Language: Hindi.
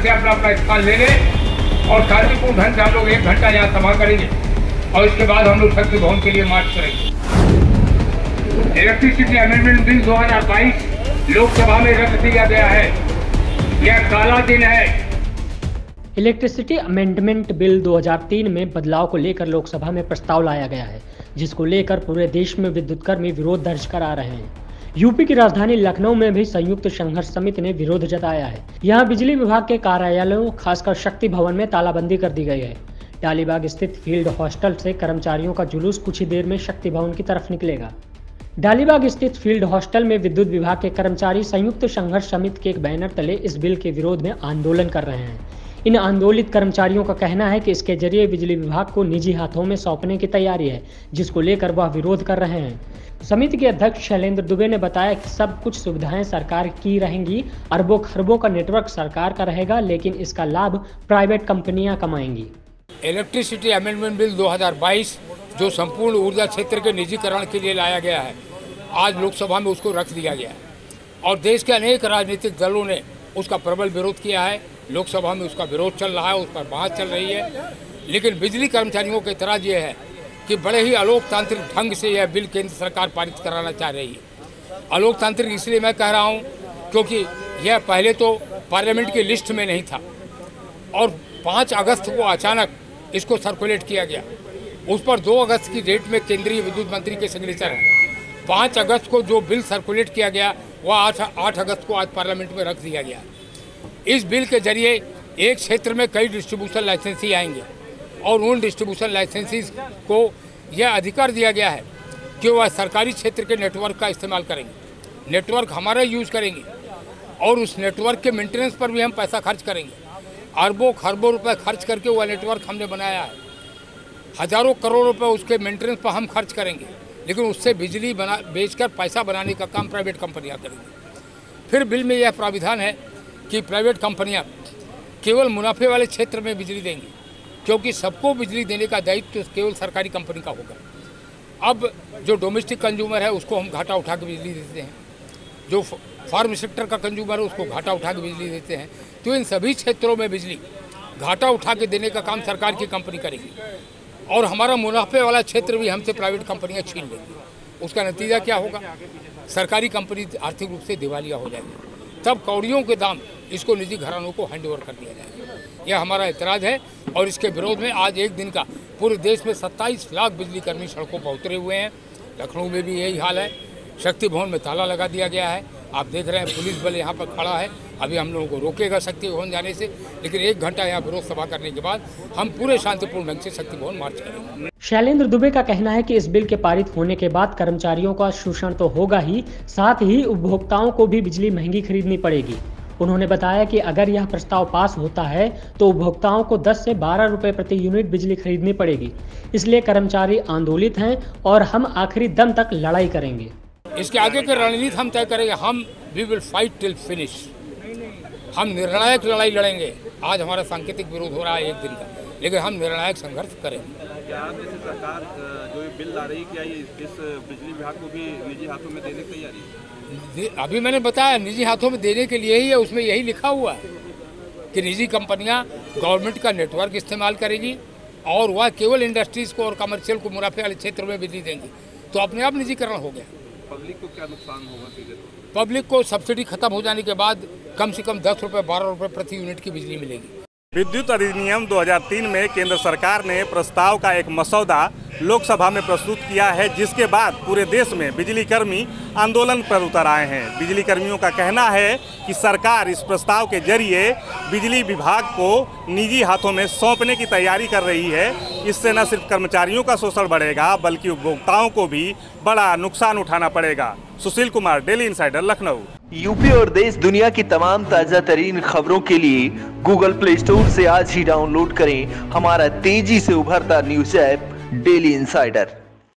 से अपना अपना स्थान ले लें और शांतिपूर्ण ढंग से हम लोग 1 घंटा यहाँ सभा करेंगे और इसके बाद हम लोग शक्ति भवन के लिए मार्च करेंगे। इलेक्ट्रिसिटी अमेंडमेंट बिल 2022 लोकसभा में रख दिया गया है। यह काला दिन है। इलेक्ट्रिसिटी अमेंडमेंट बिल 2003 में बदलाव को लेकर लोकसभा में प्रस्ताव लाया गया है, जिसको लेकर पूरे देश में विद्युत कर्मी विरोध दर्ज करा रहे हैं। यूपी की राजधानी लखनऊ में भी संयुक्त संघर्ष समिति ने विरोध जताया है। यहाँ बिजली विभाग के कार्यालयों खासकर शक्ति भवन में तालाबंदी कर दी गई है। डालीबाग स्थित फील्ड हॉस्टल से कर्मचारियों का जुलूस कुछ ही देर में शक्ति भवन की तरफ निकलेगा। डालीबाग स्थित फील्ड हॉस्टल में विद्युत विभाग के कर्मचारी संयुक्त संघर्ष समिति के एक बैनर तले इस बिल के विरोध में आंदोलन कर रहे हैं। इन आंदोलित कर्मचारियों का कहना है कि इसके जरिए बिजली विभाग को निजी हाथों में सौंपने की तैयारी है, जिसको लेकर वह विरोध कर रहे हैं। समिति के अध्यक्ष शैलेंद्र दुबे ने बताया कि सब कुछ सुविधाएं सरकार की रहेंगी, अरबों खरबों का नेटवर्क सरकार का रहेगा, लेकिन इसका लाभ प्राइवेट कंपनियां कमाएंगी। इलेक्ट्रिसिटी अमेंडमेंट बिल 2022 जो संपूर्ण ऊर्जा क्षेत्र के निजीकरण के लिए लाया गया है, आज लोकसभा में उसको रख दिया गया है और देश के अनेक राजनीतिक दलों ने उसका प्रबल विरोध किया है। लोकसभा में उसका विरोध चल रहा है, उस पर बहस चल रही है। लेकिन बिजली कर्मचारियों का एतराज़ ये है कि बड़े ही अलोकतांत्रिक ढंग से यह बिल केंद्र सरकार पारित कराना चाह रही है। अलोकतांत्रिक इसलिए मैं कह रहा हूँ क्योंकि यह पहले तो पार्लियामेंट की लिस्ट में नहीं था और 5 अगस्त को अचानक इसको सर्कुलेट किया गया। उस पर 2 अगस्त की डेट में केंद्रीय विद्युत मंत्री के सिग्नेचर हैं। 5 अगस्त को जो बिल सर्कुलेट किया गया वह 8 अगस्त को आज पार्लियामेंट में रख दिया गया। इस बिल के जरिए एक क्षेत्र में कई डिस्ट्रीब्यूशन लाइसेंसी आएंगे और उन डिस्ट्रीब्यूशन लाइसेंसीज को यह अधिकार दिया गया है कि वह सरकारी क्षेत्र के नेटवर्क का इस्तेमाल करेंगे, नेटवर्क हमारा यूज़ करेंगे और उस नेटवर्क के मेंटेनेंस पर भी हम पैसा खर्च करेंगे। अरबों खरबों रुपए खर्च करके वह नेटवर्क हमने बनाया है, हजारों करोड़ रुपए उसके मेंटेनेंस पर हम खर्च करेंगे, लेकिन उससे बिजली बेचकर पैसा बनाने का काम प्राइवेट कंपनियां करेंगी। फिर बिल में यह प्राविधान है कि प्राइवेट कंपनियां केवल मुनाफे वाले क्षेत्र में बिजली देंगी, क्योंकि सबको बिजली देने का दायित्व तो केवल सरकारी कंपनी का होगा। अब जो डोमेस्टिक कंज्यूमर है उसको हम घाटा उठा के बिजली देते हैं, जो फार्म सेक्टर का कंज्यूमर है उसको घाटा उठा के बिजली देते हैं। तो इन सभी क्षेत्रों में बिजली घाटा उठा के देने का काम सरकार की कंपनी करेगी और हमारा मुनाफे वाला क्षेत्र भी हमसे प्राइवेट कंपनियां छीन लेंगी। उसका नतीजा क्या होगा? सरकारी कंपनी आर्थिक रूप से दिवालिया हो जाएगी। तब कौड़ियों के दाम इसको निजी घरानों को हैंड ओवर कर दिया जाएगा। यह हमारा एतराज़ है और इसके विरोध में आज एक दिन का पूरे देश में 27 लाख बिजली कर्मी सड़कों पर उतरे हुए हैं। लखनऊ में भी यही हाल है। शक्ति भवन में ताला लगा दिया गया है। आप देख रहे हैं पुलिस बल यहाँ पर खड़ा है। अभी हम लोगों को रोकेगा शक्ति भवन जाने से, लेकिन 1 घंटा यहाँ विरोध सभा करने के बाद हम पूरे शांतिपूर्ण ढंग से शक्ति भवन मार्च करेंगे। शैलेंद्र दुबे का कहना है कि इस बिल के पारित होने के बाद कर्मचारियों का शोषण तो होगा ही, साथ ही उपभोक्ताओं को भी बिजली महंगी खरीदनी पड़ेगी। उन्होंने बताया कि अगर यह प्रस्ताव पास होता है तो उपभोक्ताओं को 10 से 12 रुपए प्रति यूनिट बिजली खरीदनी पड़ेगी। इसलिए कर्मचारी आंदोलित हैं और हम आखिरी दम तक लड़ाई करेंगे। इसके आगे की रणनीति हम तय करेंगे। हम we will fight till finish. हम निर्णायक लड़ाई लड़ेंगे। आज हमारा सांकेतिक विरोध हो रहा है 1 दिन का, लेकिन हम निर्णायक संघर्ष करेंगे। क्या जैसे सरकार जो बिल ला रही, क्या ये इस बिजली विभाग को भी निजी हाथों में देने की तैयारी है? अभी मैंने बताया निजी हाथों में देने के लिए ही है। उसमें यही लिखा हुआ है कि निजी कंपनियां गवर्नमेंट का नेटवर्क इस्तेमाल करेगी और वह केवल इंडस्ट्रीज को और कमर्शियल को मुनाफे वाले क्षेत्र में बिजली देंगी। तो अपने आप निजीकरण हो गया। पब्लिक को क्या नुकसान होगा सीधे? पब्लिक को सब्सिडी खत्म हो जाने के बाद कम से कम 10 रुपये 12 रुपये प्रति यूनिट की बिजली मिलेगी। विद्युत अधिनियम 2003 में केंद्र सरकार ने प्रस्ताव का एक मसौदा लोकसभा में प्रस्तुत किया है, जिसके बाद पूरे देश में बिजली कर्मी आंदोलन पर उतर आए हैं। बिजली कर्मियों का कहना है कि सरकार इस प्रस्ताव के जरिए बिजली विभाग को निजी हाथों में सौंपने की तैयारी कर रही है। इससे न सिर्फ कर्मचारियों का शोषण बढ़ेगा बल्कि उपभोक्ताओं को भी बड़ा नुकसान उठाना पड़ेगा। Sushil Kumar, daily insider, Lucknow. UP और देश दुनिया की तमाम ताज़ा तरीन खबरों के लिए गूगल प्ले स्टोर से आज ही डाउनलोड करें हमारा तेजी से उभरता न्यूज ऐप डेली इंसाइडर।